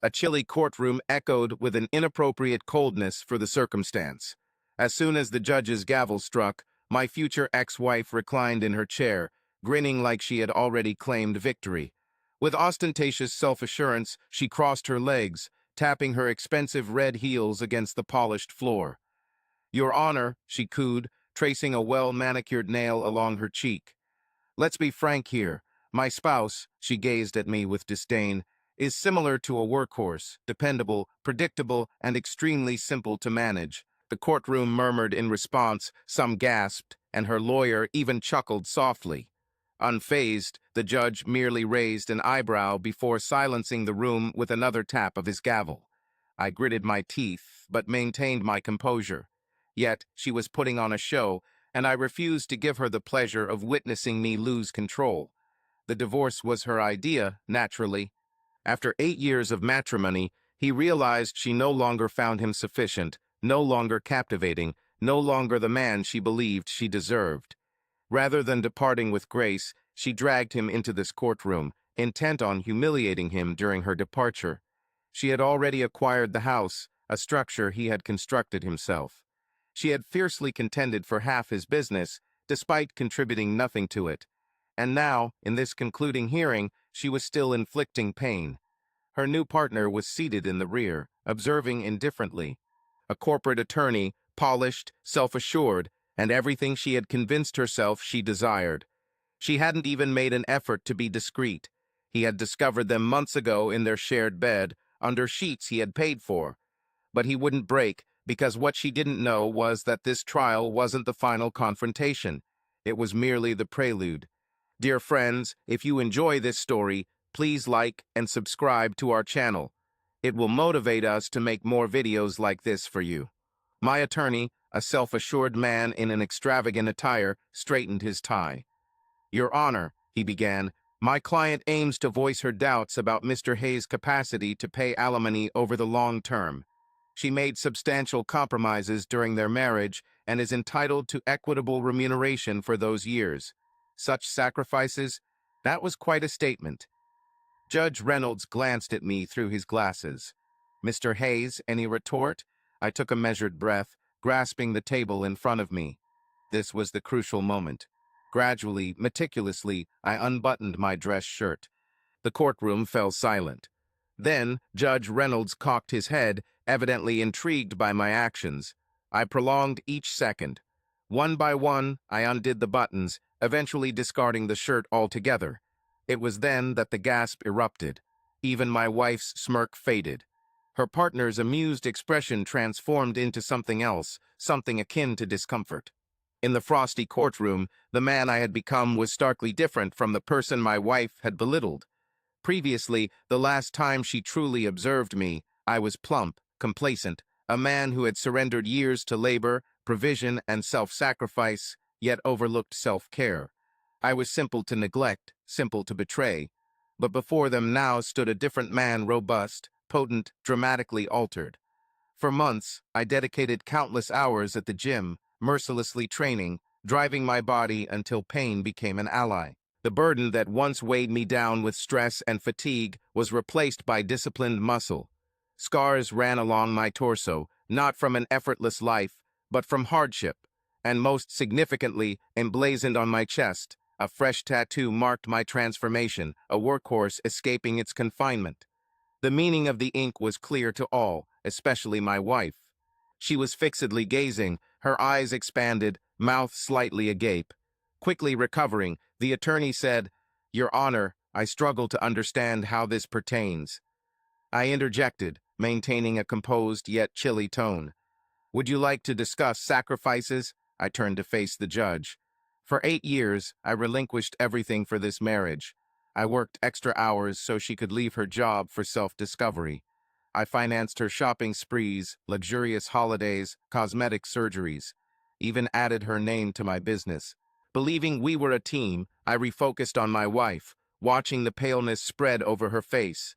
A chilly courtroom echoed with an inappropriate coldness for the circumstance. As soon as the judge's gavel struck, my future ex-wife reclined in her chair, grinning like she had already claimed victory. With ostentatious self-assurance, she crossed her legs, tapping her expensive red heels against the polished floor. "Your Honor," she cooed, tracing a well-manicured nail along her cheek. "Let's be frank here. My spouse," she gazed at me with disdain, "is similar to a workhorse, dependable, predictable, and extremely simple to manage." The courtroom murmured in response, some gasped, and her lawyer even chuckled softly. Unfazed, the judge merely raised an eyebrow before silencing the room with another tap of his gavel. I gritted my teeth, but maintained my composure. Yet she was putting on a show, and I refused to give her the pleasure of witnessing me lose control. The divorce was her idea, naturally. After 8 years of matrimony, he realized she no longer found him sufficient, no longer captivating, no longer the man she believed she deserved. Rather than departing with grace, she dragged him into this courtroom, intent on humiliating him during her departure. She had already acquired the house, a structure he had constructed himself. She had fiercely contended for half his business, despite contributing nothing to it. And now, in this concluding hearing, she was still inflicting pain. Her new partner was seated in the rear, observing indifferently. A corporate attorney, polished, self-assured, and everything she had convinced herself she desired. She hadn't even made an effort to be discreet. He had discovered them months ago in their shared bed, under sheets he had paid for. But he wouldn't break, because what she didn't know was that this trial wasn't the final confrontation. It was merely the prelude. Dear friends, if you enjoy this story, please like and subscribe to our channel. It will motivate us to make more videos like this for you. My attorney, a self-assured man in an extravagant attire, straightened his tie. "Your Honor," he began, "my client aims to voice her doubts about Mr. Hayes' capacity to pay alimony over the long term. She made substantial compromises during their marriage and is entitled to equitable remuneration for those years. Such sacrifices? That was quite a statement." Judge Reynolds glanced at me through his glasses. "Mr. Hayes, any retort?" I took a measured breath, grasping the table in front of me. This was the crucial moment. Gradually, meticulously, I unbuttoned my dress shirt. The courtroom fell silent. Then, Judge Reynolds cocked his head, evidently intrigued by my actions. I prolonged each second. One by one, I undid the buttons, eventually discarding the shirt altogether. It was then that the gasp erupted. Even my wife's smirk faded. Her partner's amused expression transformed into something else, something akin to discomfort. In the frosty courtroom, the man I had become was starkly different from the person my wife had belittled. Previously, the last time she truly observed me, I was plump, complacent, a man who had surrendered years to labor, provision, and self-sacrifice, yet overlooked self-care. I was simple to neglect, simple to betray. But before them now stood a different man, robust, potent, dramatically altered. For months, I dedicated countless hours at the gym, mercilessly training, driving my body until pain became an ally. The burden that once weighed me down with stress and fatigue was replaced by disciplined muscle. Scars ran along my torso, not from an effortless life, but from hardship. And most significantly, emblazoned on my chest, a fresh tattoo marked my transformation, a workhorse escaping its confinement. The meaning of the ink was clear to all, especially my wife. She was fixedly gazing, her eyes expanded, mouth slightly agape. Quickly recovering, the attorney said, "Your Honor, I struggle to understand how this pertains." I interjected, maintaining a composed yet chilly tone. "Would you like to discuss sacrifices?" I turned to face the judge. "For 8 years, I relinquished everything for this marriage. I worked extra hours so she could leave her job for self-discovery. I financed her shopping sprees, luxurious holidays, cosmetic surgeries, even added her name to my business. Believing we were a team, I refocused on my wife, watching the paleness spread over her face.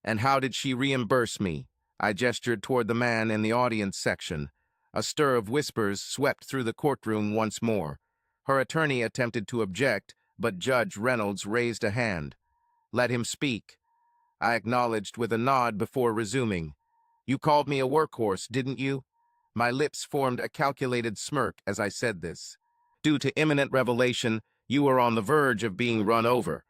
And how did she reimburse me?" I gestured toward the man in the audience section. A stir of whispers swept through the courtroom once more. Her attorney attempted to object, but Judge Reynolds raised a hand. "Let him speak." I acknowledged with a nod before resuming. You called me a workhorse, didn't you? My lips formed a calculated smirk as I said this. Due to imminent revelation, you were on the verge of being run over.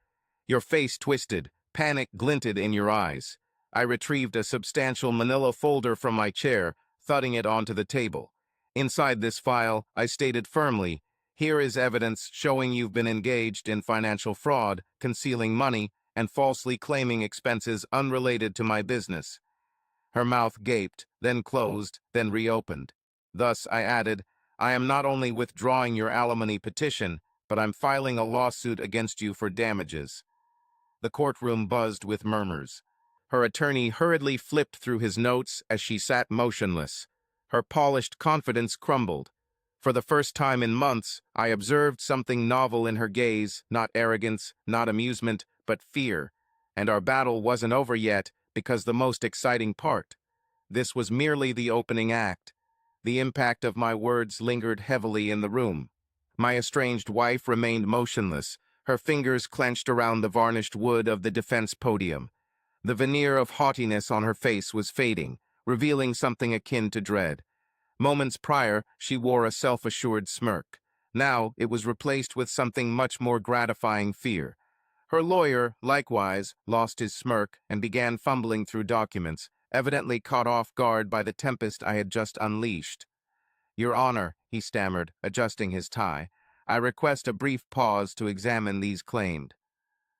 Your face twisted, panic glinted in your eyes. I retrieved a substantial manila folder from my chair, thudding it onto the table. Inside this file, I stated firmly, here is evidence showing you've been engaged in financial fraud, concealing money, and falsely claiming expenses unrelated to my business. Her mouth gaped, then closed, then reopened. Thus, I added, I am not only withdrawing your alimony petition, but I'm filing a lawsuit against you for damages. The courtroom buzzed with murmurs. Her attorney hurriedly flipped through his notes as she sat motionless. Her polished confidence crumbled. For the first time in months, I observed something novel in her gaze, not arrogance, not amusement, but fear. And our battle wasn't over yet, because the most exciting part. This was merely the opening act. The impact of my words lingered heavily in the room. My estranged wife remained motionless, her fingers clenched around the varnished wood of the defense podium. The veneer of haughtiness on her face was fading, revealing something akin to dread. Moments prior, she wore a self-assured smirk. Now, it was replaced with something much more gratifying fear. Her lawyer, likewise, lost his smirk and began fumbling through documents, evidently caught off guard by the tempest I had just unleashed. Your Honor, he stammered, adjusting his tie, I request a brief pause to examine these claims.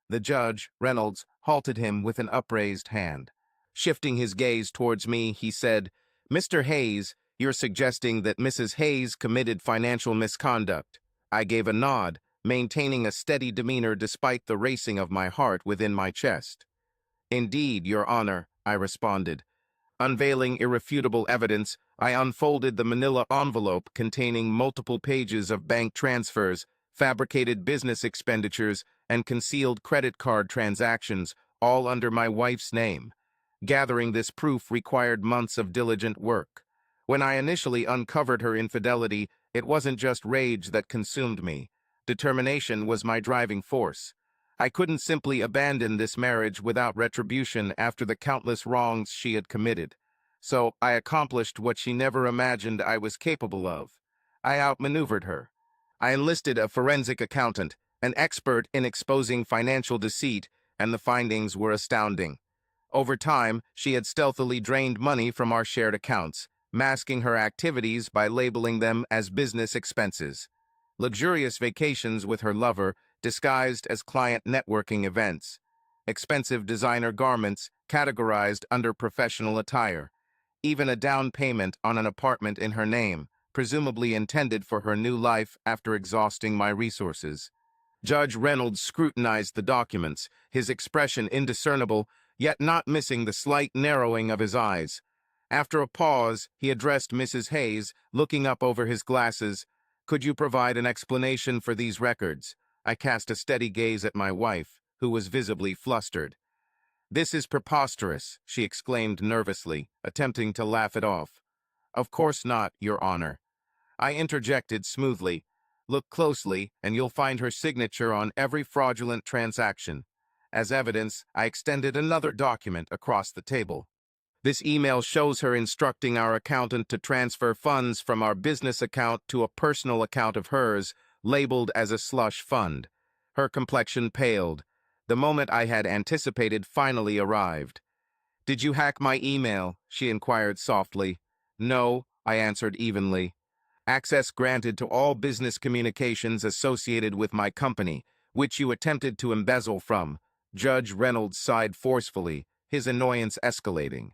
The judge, Reynolds, halted him with an upraised hand. Shifting his gaze towards me, he said, Mr. Hayes, you're suggesting that Mrs. Hayes committed financial misconduct. I gave a nod, maintaining a steady demeanor despite the racing of my heart within my chest. Indeed, Your Honor, I responded. Unveiling irrefutable evidence, I unfolded the manila envelope containing multiple pages of bank transfers, fabricated business expenditures, and concealed credit card transactions, all under my wife's name. Gathering this proof required months of diligent work. When I initially uncovered her infidelity, it wasn't just rage that consumed me. Determination was my driving force. I couldn't simply abandon this marriage without retribution after the countless wrongs she had committed. So I accomplished what she never imagined I was capable of. I outmaneuvered her. I enlisted a forensic accountant, an expert in exposing financial deceit, and the findings were astounding. Over time, she had stealthily drained money from our shared accounts, masking her activities by labeling them as business expenses. Luxurious vacations with her lover, disguised as client networking events. Expensive designer garments categorized under professional attire. Even a down payment on an apartment in her name, presumably intended for her new life after exhausting my resources. Judge Reynolds scrutinized the documents, his expression indiscernible, yet not missing the slight narrowing of his eyes. After a pause, he addressed Mrs. Hayes, looking up over his glasses. Could you provide an explanation for these records? I cast a steady gaze at my wife, who was visibly flustered. This is preposterous, she exclaimed nervously, attempting to laugh it off. Of course not, Your Honor. I interjected smoothly. Look closely, and you'll find her signature on every fraudulent transaction. As evidence, I extended another document across the table. This email shows her instructing our accountant to transfer funds from our business account to a personal account of hers, labeled as a slush fund. Her complexion paled. The moment I had anticipated finally arrived. Did you hack my email? She inquired softly. No, I answered evenly. Access granted to all business communications associated with my company, which you attempted to embezzle from. Judge Reynolds sighed forcefully, his annoyance escalating.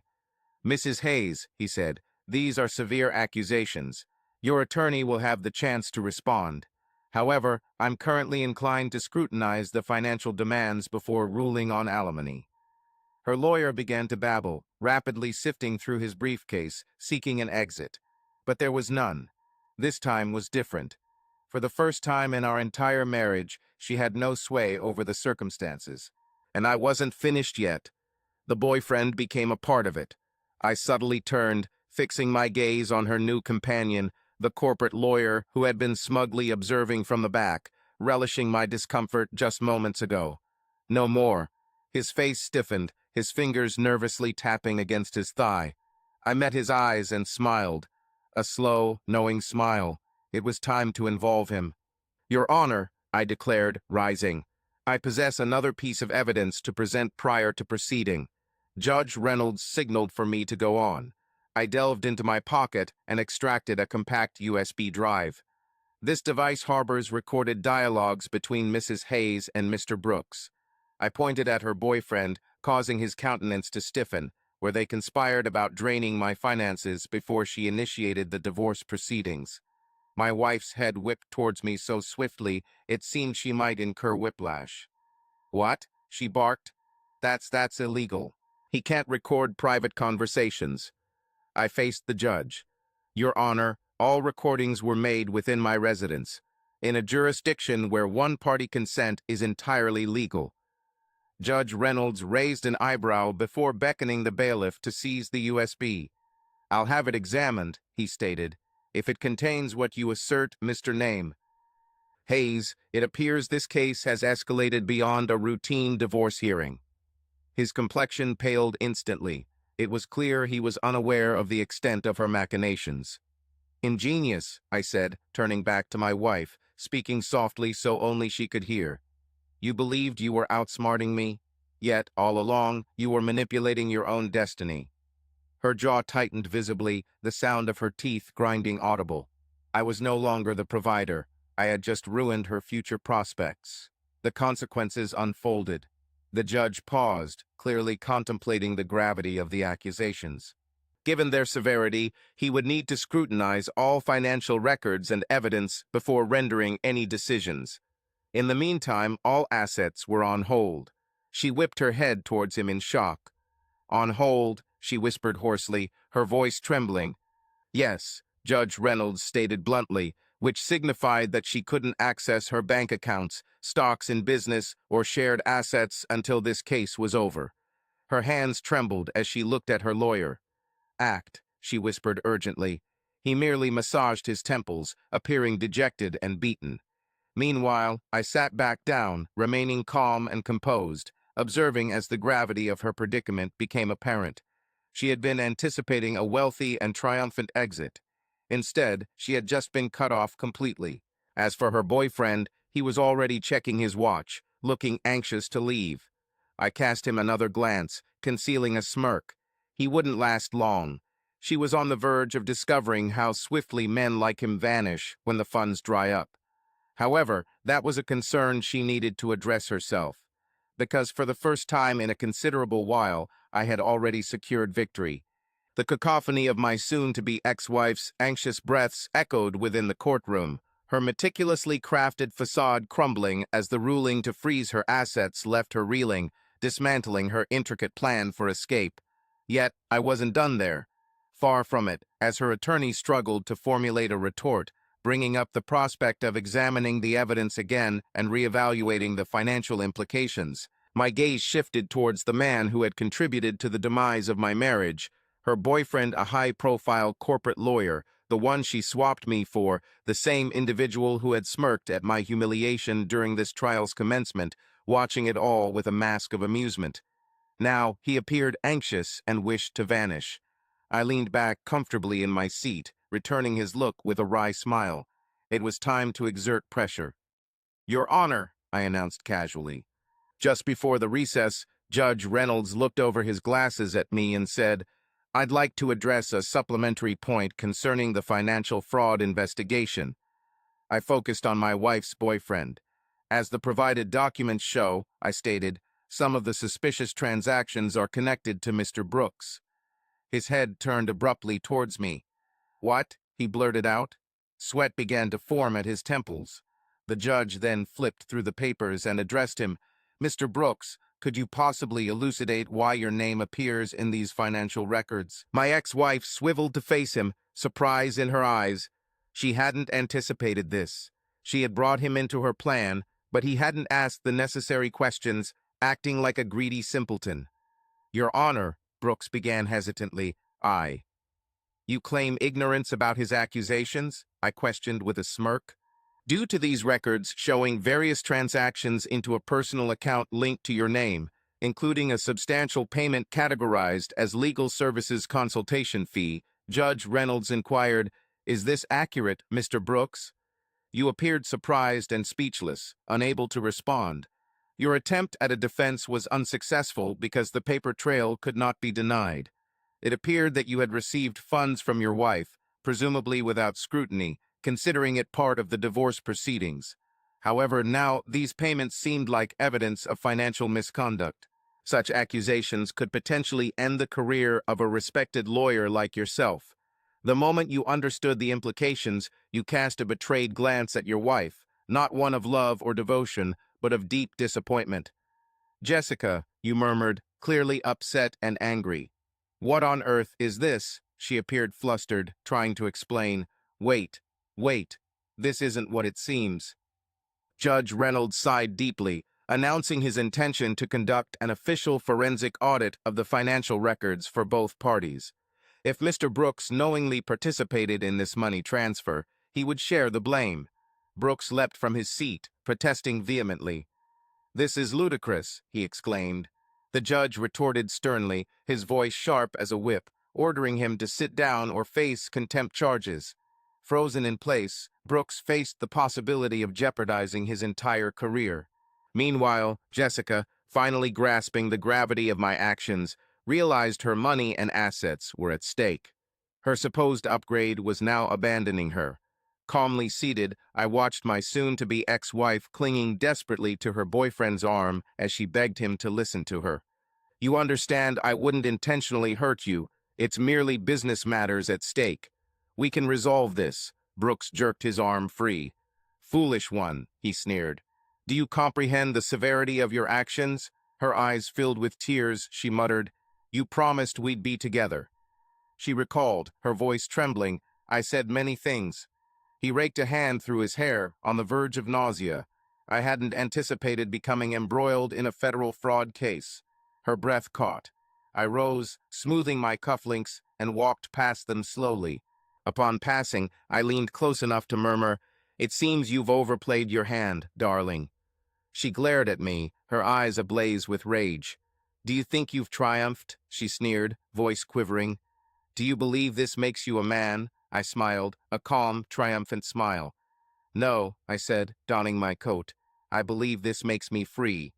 Mrs. Hayes, he said, these are severe accusations. Your attorney will have the chance to respond. However, I'm currently inclined to scrutinize the financial demands before ruling on alimony. Her lawyer began to babble, rapidly sifting through his briefcase, seeking an exit. But there was none. This time was different. For the first time in our entire marriage, she had no sway over the circumstances. And I wasn't finished yet. The boyfriend became a part of it. I subtly turned, fixing my gaze on her new companion, the corporate lawyer who had been smugly observing from the back, relishing my discomfort just moments ago. No more. His face stiffened, his fingers nervously tapping against his thigh. I met his eyes and smiled. A slow, knowing smile. It was time to involve him. "Your Honor," I declared, rising, "I possess another piece of evidence to present prior to proceeding." Judge Reynolds signaled for me to go on. I delved into my pocket and extracted a compact USB drive. This device harbors recorded dialogues between Mrs. Hayes and Mr. Brooks. I pointed at her boyfriend, causing his countenance to stiffen, where they conspired about draining my finances before she initiated the divorce proceedings. My wife's head whipped towards me so swiftly it seemed she might incur whiplash. "What?" she barked. That's illegal. He can't record private conversations." I faced the judge. "Your Honor, all recordings were made within my residence, in a jurisdiction where one-party consent is entirely legal." Judge Reynolds raised an eyebrow before beckoning the bailiff to seize the USB. "I'll have it examined," he stated, "if it contains what you assert, Mr. Name. Hayes, it appears this case has escalated beyond a routine divorce hearing." His complexion paled instantly. It was clear he was unaware of the extent of her machinations. "Ingenious," I said, turning back to my wife, speaking softly so only she could hear. "You believed you were outsmarting me, yet, all along, you were manipulating your own destiny." Her jaw tightened visibly, the sound of her teeth grinding audible. I was no longer the provider. I had just ruined her future prospects. The consequences unfolded. The judge paused, clearly contemplating the gravity of the accusations. Given their severity, he would need to scrutinize all financial records and evidence before rendering any decisions. In the meantime, all assets were on hold. She whipped her head towards him in shock. "On hold," she whispered hoarsely, her voice trembling. "Yes," Judge Reynolds stated bluntly, which signified that she couldn't access her bank accounts, stocks in business, or shared assets until this case was over. Her hands trembled as she looked at her lawyer. "Act," she whispered urgently. He merely massaged his temples, appearing dejected and beaten. Meanwhile, I sat back down, remaining calm and composed, observing as the gravity of her predicament became apparent. She had been anticipating a wealthy and triumphant exit. Instead, she had just been cut off completely. As for her boyfriend, he was already checking his watch, looking anxious to leave. I cast him another glance, concealing a smirk. He wouldn't last long. She was on the verge of discovering how swiftly men like him vanish when the funds dry up. However, that was a concern she needed to address herself. Because for the first time in a considerable while, I had already secured victory. The cacophony of my soon-to-be ex-wife's anxious breaths echoed within the courtroom, her meticulously crafted facade crumbling as the ruling to freeze her assets left her reeling, dismantling her intricate plan for escape. Yet, I wasn't done there. Far from it, as her attorney struggled to formulate a retort, bringing up the prospect of examining the evidence again and reevaluating the financial implications. My gaze shifted towards the man who had contributed to the demise of my marriage, her boyfriend a high-profile corporate lawyer, the one she swapped me for, the same individual who had smirked at my humiliation during this trial's commencement, watching it all with a mask of amusement. Now, he appeared anxious and wished to vanish. I leaned back comfortably in my seat, returning his look with a wry smile. It was time to exert pressure. "Your Honor," I announced casually. Just before the recess, Judge Reynolds looked over his glasses at me and said, "I'd like to address a supplementary point concerning the financial fraud investigation." I focused on my wife's boyfriend. "As the provided documents show," I stated, "some of the suspicious transactions are connected to Mr. Brooks." His head turned abruptly towards me. "What?" he blurted out. Sweat began to form at his temples. The judge then flipped through the papers and addressed him. "Mr. Brooks, could you possibly elucidate why your name appears in these financial records?" My ex-wife swiveled to face him, surprise in her eyes. She hadn't anticipated this. She had brought him into her plan, but he hadn't asked the necessary questions, acting like a greedy simpleton. "Your Honor," Brooks began hesitantly. "You claim ignorance about his accusations?" I questioned with a smirk. "Due to these records showing various transactions into a personal account linked to your name, including a substantial payment categorized as legal services consultation fee. Judge Reynolds inquired, "Is this accurate, Mr. Brooks?" You appeared surprised and speechless, unable to respond. Your attempt at a defense was unsuccessful because the paper trail could not be denied. It appeared that you had received funds from your wife, presumably without scrutiny, considering it part of the divorce proceedings. However, now these payments seemed like evidence of financial misconduct. Such accusations could potentially end the career of a respected lawyer like yourself. The moment you understood the implications, you cast a betrayed glance at your wife, not one of love or devotion, but of deep disappointment. "Jessica," you murmured, clearly upset and angry. "What on earth is this?" She appeared flustered, trying to explain. "Wait, wait. This isn't what it seems." Judge Reynolds sighed deeply, announcing his intention to conduct an official forensic audit of the financial records for both parties. If Mr. Brooks knowingly participated in this money transfer, he would share the blame. Brooks leapt from his seat, protesting vehemently. "This is ludicrous," he exclaimed. The judge retorted sternly, his voice sharp as a whip, ordering him to sit down or face contempt charges. Frozen in place, Brooks faced the possibility of jeopardizing his entire career. Meanwhile, Jessica, finally grasping the gravity of my actions, realized her money and assets were at stake. Her supposed upgrade was now abandoning her. Calmly seated, I watched my soon-to-be ex-wife clinging desperately to her boyfriend's arm as she begged him to listen to her. "You understand I wouldn't intentionally hurt you. It's merely business matters at stake. We can resolve this." Brooks jerked his arm free. "Foolish one," he sneered. "Do you comprehend the severity of your actions?" Her eyes filled with tears, she muttered, "You promised we'd be together." She recalled, her voice trembling, "I said many things." He raked a hand through his hair, on the verge of nausea. "I hadn't anticipated becoming embroiled in a federal fraud case." Her breath caught. I rose, smoothing my cufflinks, and walked past them slowly. Upon passing, I leaned close enough to murmur, "It seems you've overplayed your hand, darling." She glared at me, her eyes ablaze with rage. "Do you think you've triumphed?" she sneered, voice quivering. "Do you believe this makes you a man?" I smiled, a calm, triumphant smile. "No," I said, donning my coat. "I believe this makes me free."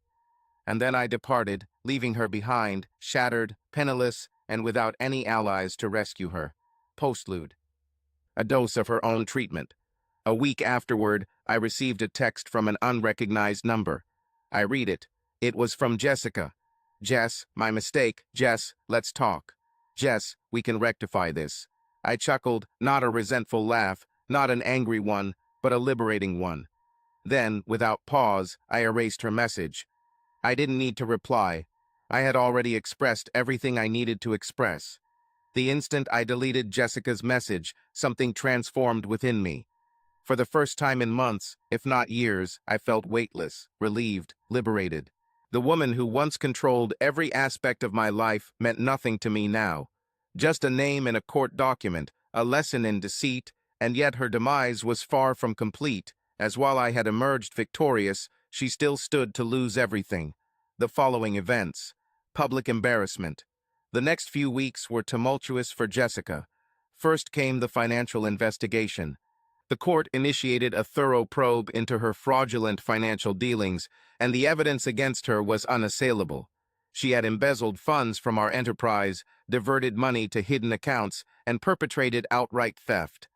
And then I departed, leaving her behind, shattered, penniless, and without any allies to rescue her. Postlude. A dose of her own treatment. A week afterward, I received a text from an unrecognized number. I read it. It was from Jessica. "Jess, my mistake. Jess, let's talk. Jess, we can rectify this." I chuckled, not a resentful laugh, not an angry one, but a liberating one. Then, without pause, I erased her message. I didn't need to reply. I had already expressed everything I needed to express. The instant I deleted Jessica's message, something transformed within me. For the first time in months, if not years, I felt weightless, relieved, liberated. The woman who once controlled every aspect of my life meant nothing to me now. Just a name in a court document, a lesson in deceit, and yet her demise was far from complete, as while I had emerged victorious, she still stood to lose everything. The following events. Public embarrassment. The next few weeks were tumultuous for Jessica. First came the financial investigation. The court initiated a thorough probe into her fraudulent financial dealings, and the evidence against her was unassailable. She had embezzled funds from our enterprise, diverted money to hidden accounts, and perpetrated outright theft.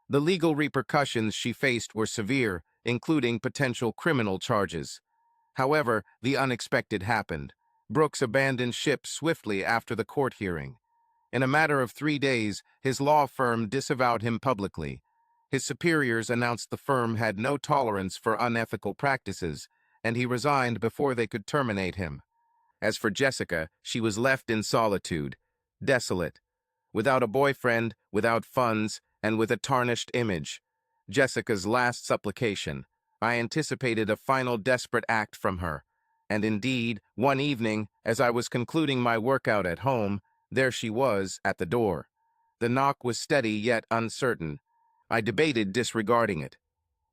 The legal repercussions she faced were severe, including potential criminal charges. However, the unexpected happened. Brooks abandoned ship swiftly after the court hearing. In a matter of 3 days, his law firm disavowed him publicly. His superiors announced the firm had no tolerance for unethical practices, and he resigned before they could terminate him. As for Jessica, she was left in solitude, desolate, without a boyfriend, without funds, and with a tarnished image. Jessica's last supplication. I anticipated a final desperate act from her. And indeed, one evening, as I was concluding my workout at home, there she was at the door. The knock was steady yet uncertain. I debated disregarding it.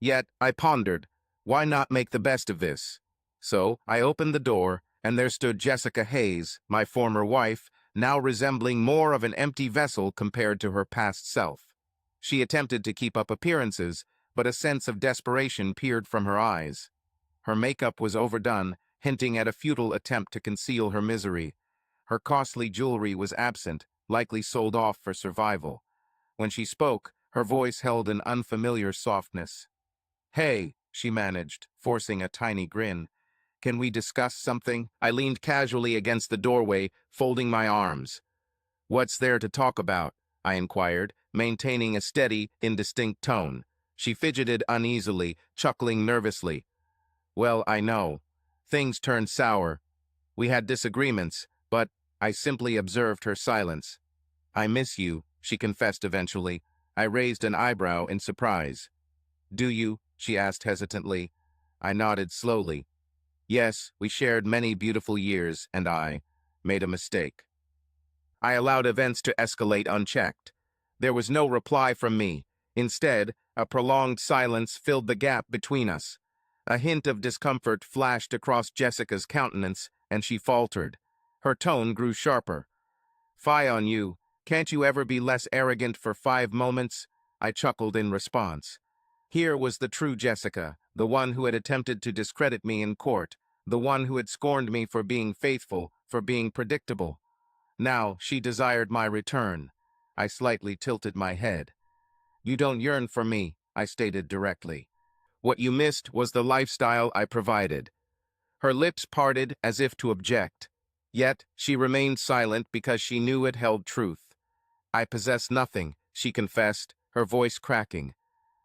Yet I pondered, why not make the best of this? So I opened the door, and there stood Jessica Hayes, my former wife, now resembling more of an empty vessel compared to her past self. She attempted to keep up appearances, but a sense of desperation peered from her eyes. Her makeup was overdone, hinting at a futile attempt to conceal her misery. Her costly jewelry was absent, likely sold off for survival. When she spoke, her voice held an unfamiliar softness. "Hey," she managed, forcing a tiny grin. "Can we discuss something?" I leaned casually against the doorway, folding my arms. "What's there to talk about?" I inquired, maintaining a steady, indistinct tone. She fidgeted uneasily, chuckling nervously. "Well, I know. Things turned sour. We had disagreements, but I simply observed her silence. I miss you," she confessed eventually. I raised an eyebrow in surprise. "Do you?" she asked hesitantly. I nodded slowly. "Yes, we shared many beautiful years, and I made a mistake." I allowed events to escalate unchecked. There was no reply from me. Instead, a prolonged silence filled the gap between us. A hint of discomfort flashed across Jessica's countenance, and she faltered. Her tone grew sharper. "Fie on you. Can't you ever be less arrogant for 5 moments?" I chuckled in response. Here was the true Jessica, the one who had attempted to discredit me in court, the one who had scorned me for being faithful, for being predictable. Now she desired my return. I slightly tilted my head. "You don't yearn for me," I stated directly. "What you missed was the lifestyle I provided." Her lips parted as if to object. Yet she remained silent because she knew it held truth. "I possess nothing," she confessed, her voice cracking.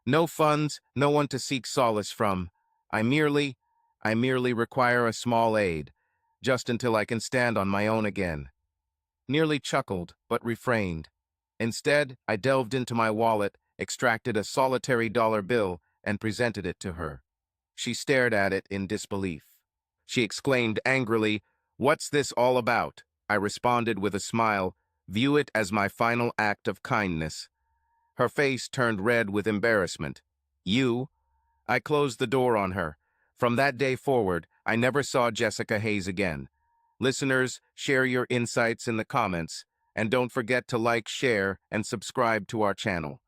"No funds, no one to seek solace from. I merely require a small aid, just until I can stand on my own again." Nearly chuckled, but refrained. Instead, I delved into my wallet, extracted a solitary dollar bill, and presented it to her. She stared at it in disbelief. She exclaimed angrily, "What's this all about?" I responded with a smile, "View it as my final act of kindness." Her face turned red with embarrassment. "You?" I closed the door on her. From that day forward, I never saw Jessica Hayes again. Listeners, share your insights in the comments, and don't forget to like, share, and subscribe to our channel.